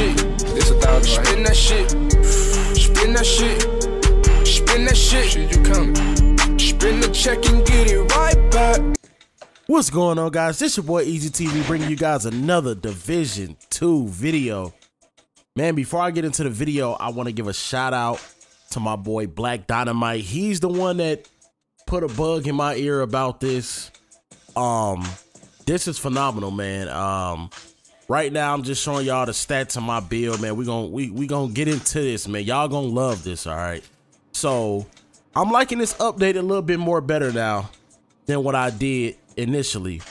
shit. This 1,000. Spin that shit. Spin that shit. Spin that shit. Shit, you coming? Spin the check and get it right back. What's going on, guys? This your boy Eazyy TV bringing you guys another Division 2 video. Man, before I get into the video, I want to give a shout out to my boy Black Dynamite. He's the one that put a bug in my ear about this. This is phenomenal, man. Right now I'm just showing y'all the stats of my build, man. We gonna get into this, man. Y'all gonna love this, all right? So I'm liking this update a little bit more better now than what I did initially,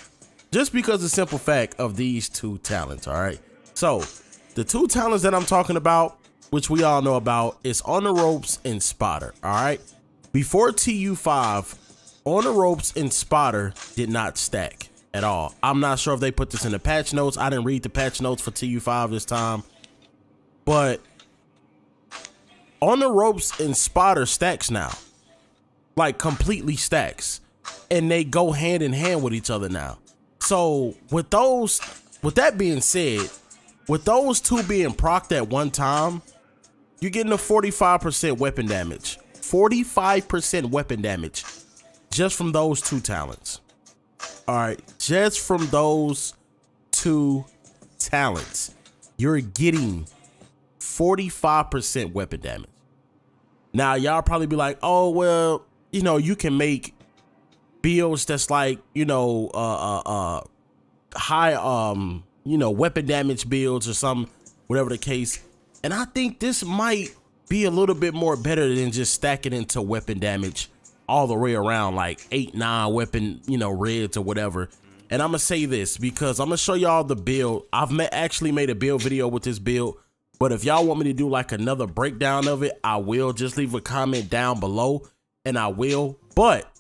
just because of the simple fact of these two talents, all right? So the two talents that I'm talking about, which we all know about, is On the Ropes and Spotter, all right? Before TU5, On the Ropes and Spotter did not stack at all. I'm not sure if they put this in the patch notes. I didn't read the patch notes for TU5 this time, but On the Ropes and Spotter stacks now, like completely stacks, and they go hand in hand with each other now. So with that being said, with those two being procced at one time, you're getting a 45% weapon damage. 45% weapon damage just from those two talents. All right, just from those two talents, you're getting 45% weapon damage. Now, y'all probably be like, oh, well, you know, you can make builds that's like, you know, high, you know, weapon damage builds or something, whatever the case. And I think this might be a little bit more better than just stacking into weapon damage all the way around, like 8, 9 weapon, you know, reds or whatever. And I'm gonna say this because I'm gonna show y'all the build. I've actually made a build video with this build, but if y'all want me to do like another breakdown of it, I will. Just leave a comment down below and I will. But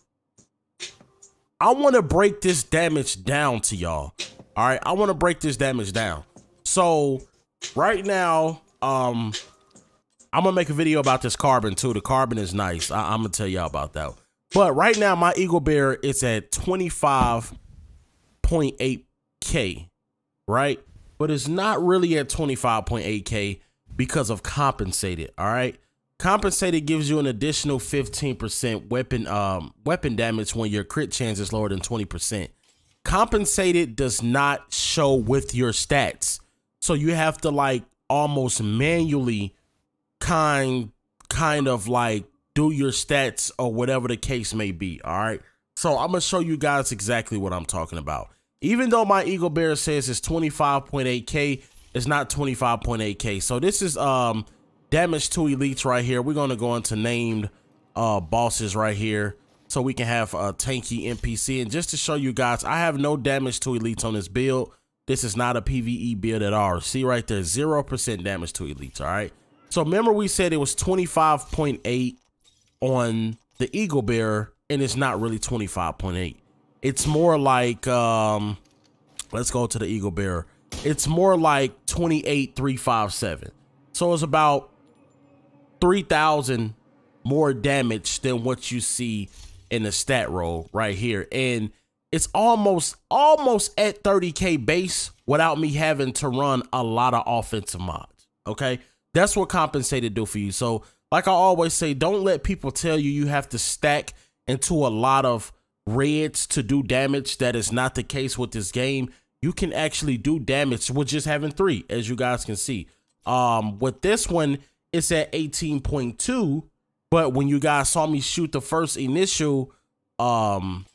I want to break this damage down to y'all. All right, I want to break this damage down. So right now, I'm gonna make a video about this carbon too. The carbon is nice. I'm gonna tell y'all about that. But right now, my Eagle Bear is at 25.8K, right? But it's not really at 25.8K because of compensated. All right, compensated gives you an additional 15% weapon damage when your crit chance is lower than 20%. Compensated does not show with your stats, so you have to like almost manually kind of like do your stats or whatever the case may be. All right, so I'm gonna show you guys exactly what I'm talking about. Even though my Eagle Bear says it's 25.8K, it's not 25.8K. So this is damage to elites right here. We're gonna go into named bosses right here so we can have a tanky NPC. And just to show you guys, I have no damage to elites on this build. This is not a PvE build at all. See right there, 0% damage to elites. All right, so remember we said it was 25.8 on the Eagle Bear, and it's not really 25.8. It's more like, let's go to the Eagle Bear. It's more like 28,357. So it's about 3,000 more damage than what you see in the stat roll right here. And it's almost at 30K base without me having to run a lot of offensive mods. Okay, that's what compensated do for you. So like I always say, don't let people tell you you have to stack into a lot of reds to do damage. That is not the case with this game. You can actually do damage with just having 3, as you guys can see. With this one, it's at 18.2, but when you guys saw me shoot the first initial NPC,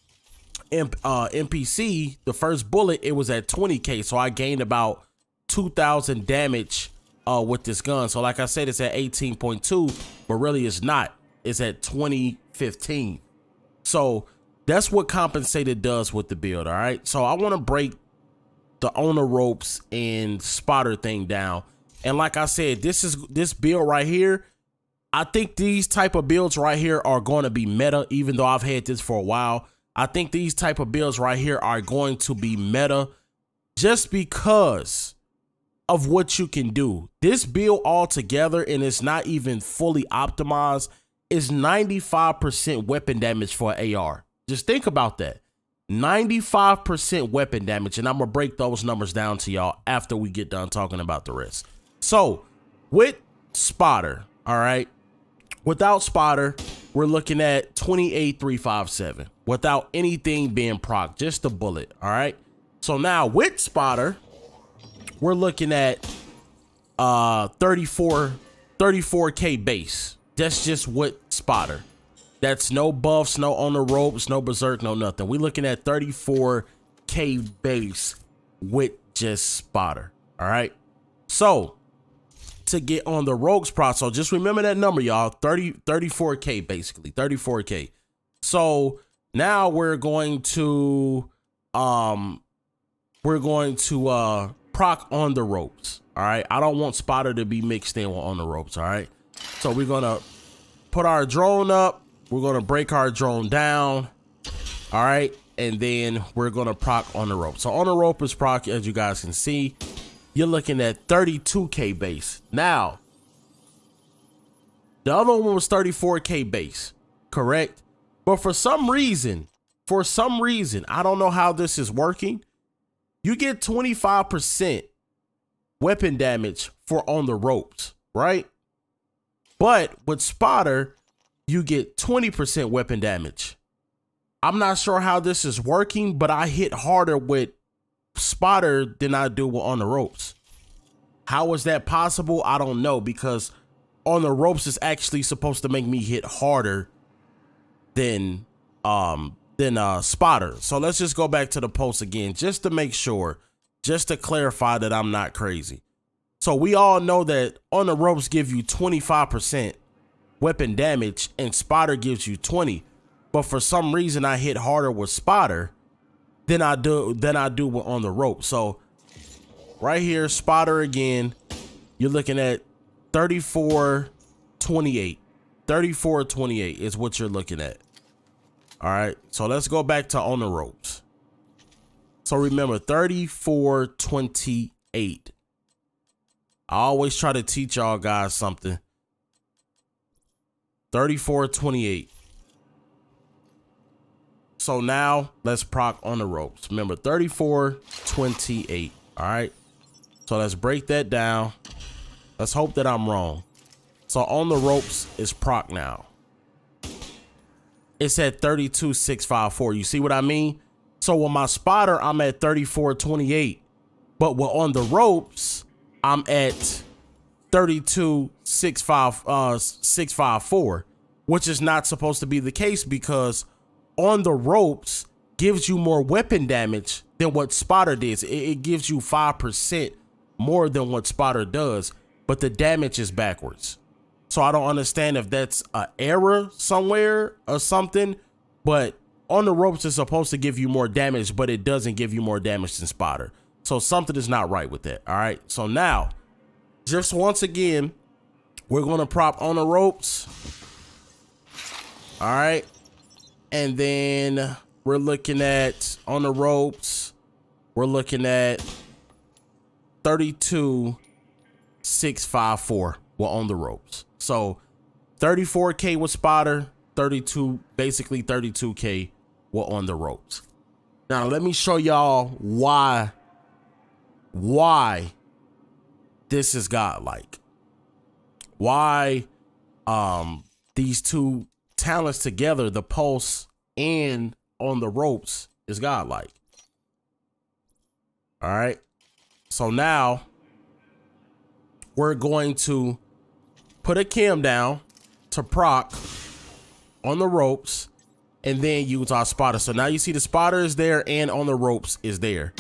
the first bullet, it was at 20K, so I gained about 2,000 damage with this gun. So like I said, it's at 18.2, but really it's not. It's at 2015. So that's what compensated does with the build. All right, so I want to break the On the Ropes and Spotter thing down. And like I said, this build right here, I think these type of builds right here are going to be meta. Even though I've had this for a while, I think these type of builds right here are going to be meta just because of what you can do. This build altogether, and it's not even fully optimized, is 95% weapon damage for an AR. Just think about that. 95% weapon damage, and I'm gonna break those numbers down to y'all after we get done talking about the rest. So with spotter, all right, without spotter, we're looking at 28,357 without anything being proc, just the bullet. All right. So now with spotter, we're looking at 34K base. That's just with spotter. That's no buffs, no on the ropes, no berserk, no nothing. We're looking at 34K base with just spotter. All right. So to get on the rogues proc, so just remember that number, y'all. 34K basically, 34K. So now we're going to proc on the ropes. All right. I don't want spotter to be mixed in with on the ropes. All right. So we're gonna put our drone up. We're gonna break our drone down. All right. And then we're gonna proc on the rope. So on the rope is proc, as you guys can see. You're looking at 32K base. Now, the other one was 34K base, correct? But for some reason, I don't know how this is working. You get 25% weapon damage for on the ropes, right? But with spotter, you get 20% weapon damage. I'm not sure how this is working, but I hit harder with spotter than I do with on the ropes. How is that possible? I don't know, because on the ropes is actually supposed to make me hit harder than spotter. So let's just go back to the post again, just to make sure, just to clarify that I'm not crazy. So we all know that on the ropes give you 25% weapon damage and spotter gives you 20. But for some reason I hit harder with spotter than I do with on the rope. So right here, spotter again, you're looking at 3428. 3428 is what you're looking at. All right, so let's go back to on the ropes. So remember, 3428. I always try to teach y'all guys something. 3428. So now let's proc on the ropes. Remember, 3428. All right. So let's break that down. Let's hope that I'm wrong. So on the ropes is proc now. It's at 32,654. You see what I mean? So with my spotter, I'm at 3428. But with on the ropes, I'm at 32,654, which is not supposed to be the case, because on the ropes gives you more weapon damage than what spotter does. It gives you 5% more than what spotter does, but the damage is backwards. So I don't understand if that's an error somewhere or something, but on the ropes is supposed to give you more damage, but it doesn't give you more damage than spotter. So something is not right with that. All right. So now, just once again, we're going to prop on the ropes. All right. And then we're looking at on the ropes, we're looking at 32,654. We're on the ropes. So 34K with spotter, 32, basically 32K we're on the ropes. Now let me show y'all why this is godlike. Why these two talents together, the pulse and on the ropes, is godlike. All right. So now we're going to put a cam down to proc on the ropes and then use our spotter. So now you see the spotter is there and on the ropes is there.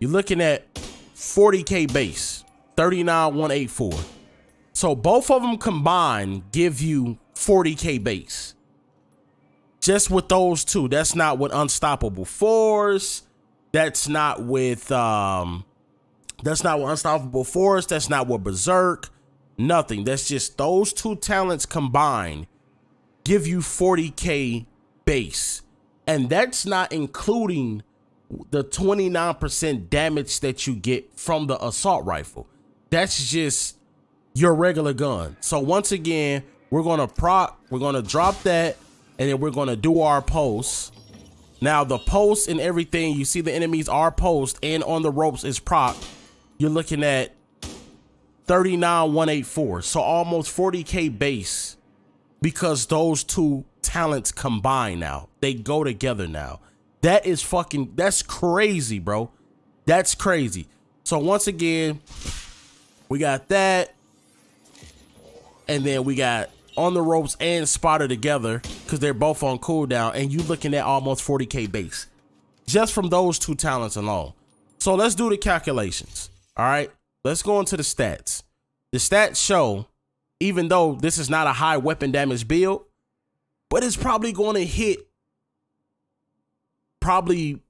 You're looking at 40K base, 39,184. So both of them combined give you 40K base. Just with those two. That's not with Unstoppable Force. That's not with Unstoppable Force. That's not with Berserk. Nothing. That's just those two talents combined give you 40K base. And that's not including the 29% damage that you get from the assault rifle. That's just your regular gun. So once again, we're gonna proc, we're gonna drop that, and then we're gonna do our post. Now the post and everything, you see the enemies are post and on the ropes is proc. You're looking at 39,184. So almost 40K base because those two talents combine now. They go together now. That is fucking, that's crazy, bro. That's crazy. So once again, we got that. And then we got On the Ropes and Spotter together because they're both on cooldown. And you looking at almost 40K base just from those two talents alone. So let's do the calculations. All right. Let's go into the stats. The stats show, even though this is not a high weapon damage build, but it's probably going to hit probably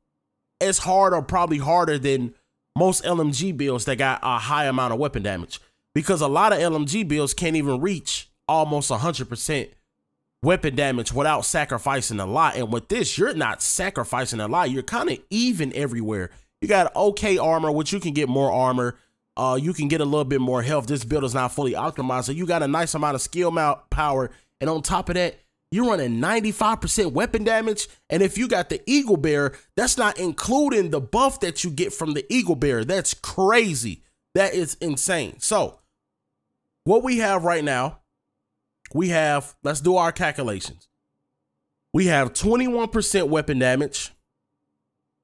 as hard or probably harder than most LMG builds that got a high amount of weapon damage, because a lot of LMG builds can't even reach almost 100% weapon damage without sacrificing a lot. And with this, you're not sacrificing a lot. You're kind of even everywhere. You got okay armor, which you can get more armor. You can get a little bit more health. This build is not fully optimized, so you got a nice amount of skill power. And on top of that, you're running 95% weapon damage. And if you got the Eagle Bearer, that's not including the buff that you get from the Eagle Bearer. That's crazy. That is insane. So what we have right now, we have, let's do our calculations. We have 21% weapon damage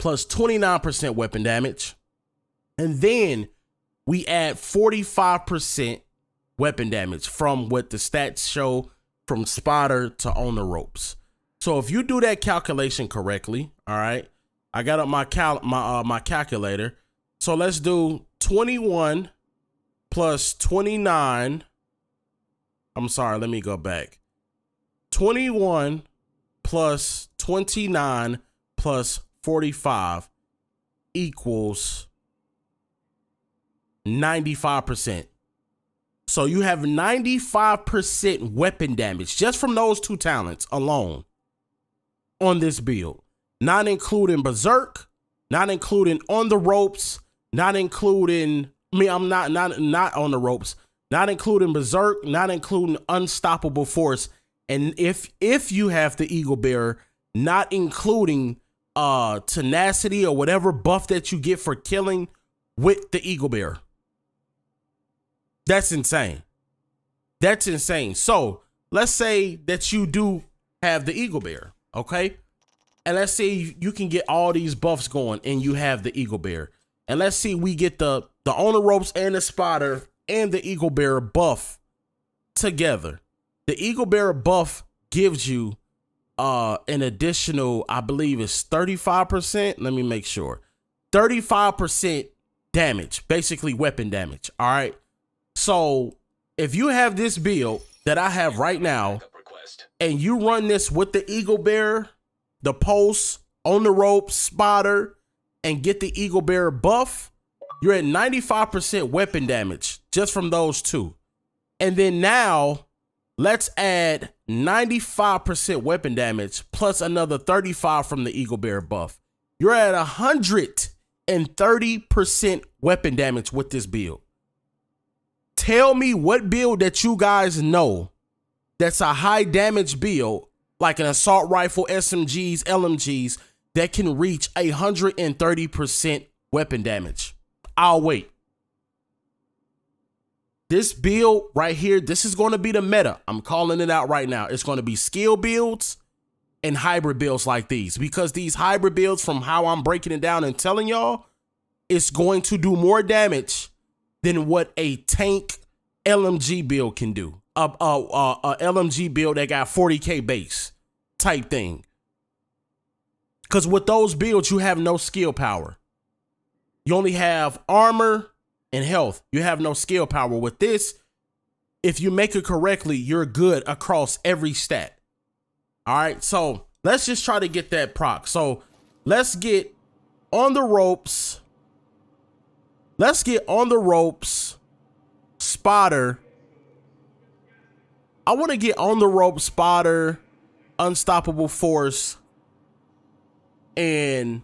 plus 29% weapon damage. And then we add 45% weapon damage from what the stats show from Spotter to On the Ropes. So if you do that calculation correctly, all right, I got up my calculator. So let's do 21 plus 29. I'm sorry, let me go back. 21 plus 29 plus 45 equals 95%. So you have 95% weapon damage just from those two talents alone on this build, not including Berserk, not including On the Ropes, not including not On the Ropes, not including Berserk, not including Unstoppable Force, and if you have the Eagle Bearer, not including tenacity or whatever buff that you get for killing with the Eagle Bearer. That's insane. That's insane. So let's say that you do have the Eagle Bearer, okay? And let's say you can get all these buffs going and you have the Eagle Bearer. And let's see, we get the On the Ropes and the Spotter and the Eagle Bearer buff together. The Eagle Bearer buff gives you an additional, I believe it's 35%. Let me make sure. 35% damage, basically weapon damage. All right. So if you have this build that I have right now and you run this with the Eagle Bearer, the Pulse, On the Ropes, Spotter, and get the Eagle Bearer buff, you're at 95% weapon damage just from those two. And then now let's add 95% weapon damage plus another 35 from the Eagle Bearer buff. You're at 130% weapon damage with this build. Tell me what build that you guys know that's a high damage build, like an assault rifle, SMGs, LMGs, that can reach 130% weapon damage. I'll wait. This build right here, this is going to be the meta. I'm calling it out right now. It's going to be skill builds and hybrid builds like these, because these hybrid builds, from how I'm breaking it down and telling y'all, it's going to do more damage than what a tank LMG build can do. A LMG build that got 40K base type thing. Because with those builds, you have no skill power. You only have armor and health. You have no skill power. With this, if you make it correctly, you're good across every stat. All right, so let's just try to get that proc. So let's get On the Ropes. Let's get On the Ropes, Spotter. I want to get On the Ropes, Spotter, Unstoppable Force, and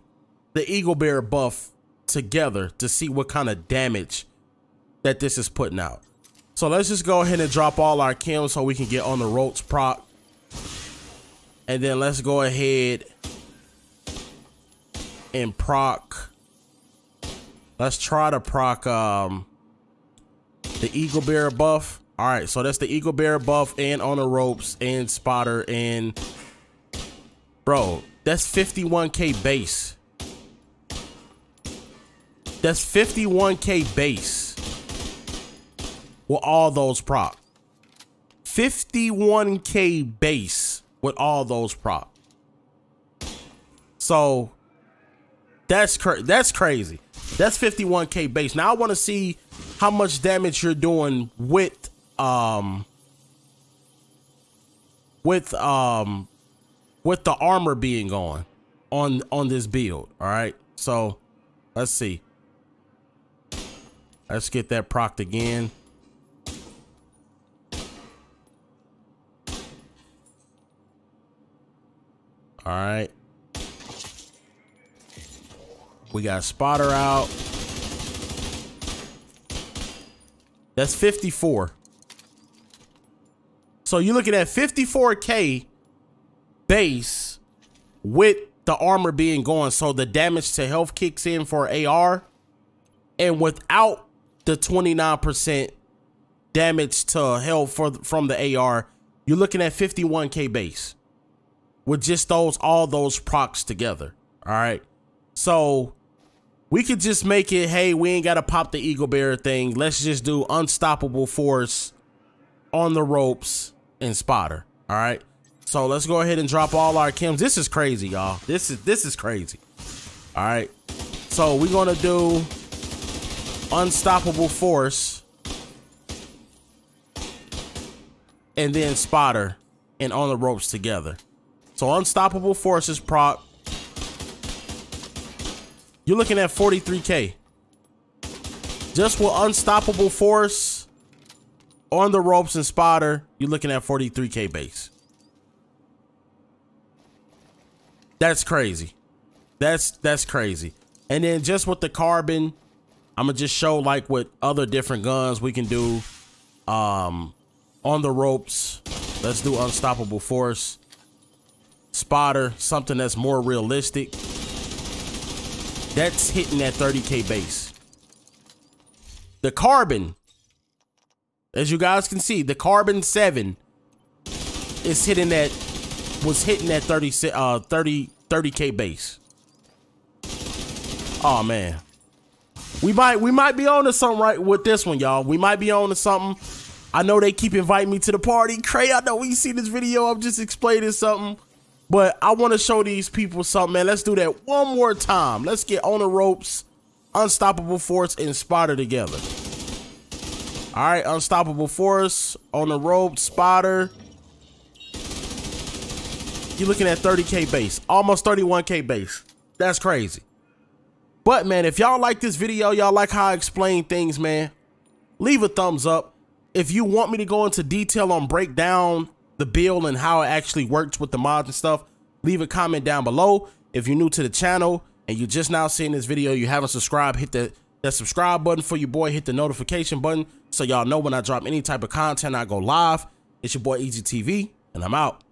the Eagle Bearer buff together to see what kind of damage that this is putting out. So let's just go ahead and drop all our kills so we can get On the Ropes proc. And then let's go ahead and proc. Let's try to proc The Eagle Bearer buff. All right, so that's the Eagle Bearer buff and on the ropes and spotter and bro, that's 51K base. That's 51K base with all those proc. 51K base with all those prop. So that's crazy. That's 51K base. Now I want to see how much damage you're doing with the armor being on this build. All right, so let's see. Let's get that procced again. All right. We got spotter out. That's 54. So you're looking at 54K base with the armor being gone. So the damage to health kicks in for AR, and without the 29% damage to health from the AR, you're looking at 51K base with just all those procs together. All right. So we could just make it, hey, we ain't got to pop the Eagle Bearer thing. Let's just do unstoppable force on the ropes and spotter. All right. So let's go ahead and drop all our chems. This is crazy, y'all. This is crazy. All right. So we're going to do unstoppable force and then spotter and on the ropes together. So unstoppable force is proc. You're looking at 43K. Just with unstoppable force on the ropes and spotter, you're looking at 43K base. That's crazy. That's crazy. And then just with the carbon, I'm gonna just show like what other different guns we can do. On the ropes, let's do unstoppable force. Spotter, something that's more realistic. That's hitting that 30K base. The carbon, as you guys can see, the carbon 7 is hitting that, was hitting that 30K base. Oh man. We might be on to something right with this one, y'all. We might be on to something. I know they keep inviting me to the party. Cray, I know we see this video. I'm just explaining something. But I want to show these people something, man. Let's do that one more time. Let's get on the ropes, unstoppable force, and spotter together. All right, unstoppable force, on the rope, spotter. You're looking at 30K base, almost 31K base. That's crazy. But man, if y'all like this video, y'all like how I explain things, man, leave a thumbs up. If you want me to go into detail on break down the build and how it actually works with the mods and stuff, leave a comment down below. If you're new to the channel and you're just now seeing this video, you haven't subscribed, hit that subscribe button for your boy, hit the notification button so y'all know when I drop any type of content, I go live. It's your boy Eazyy TV, and I'm out.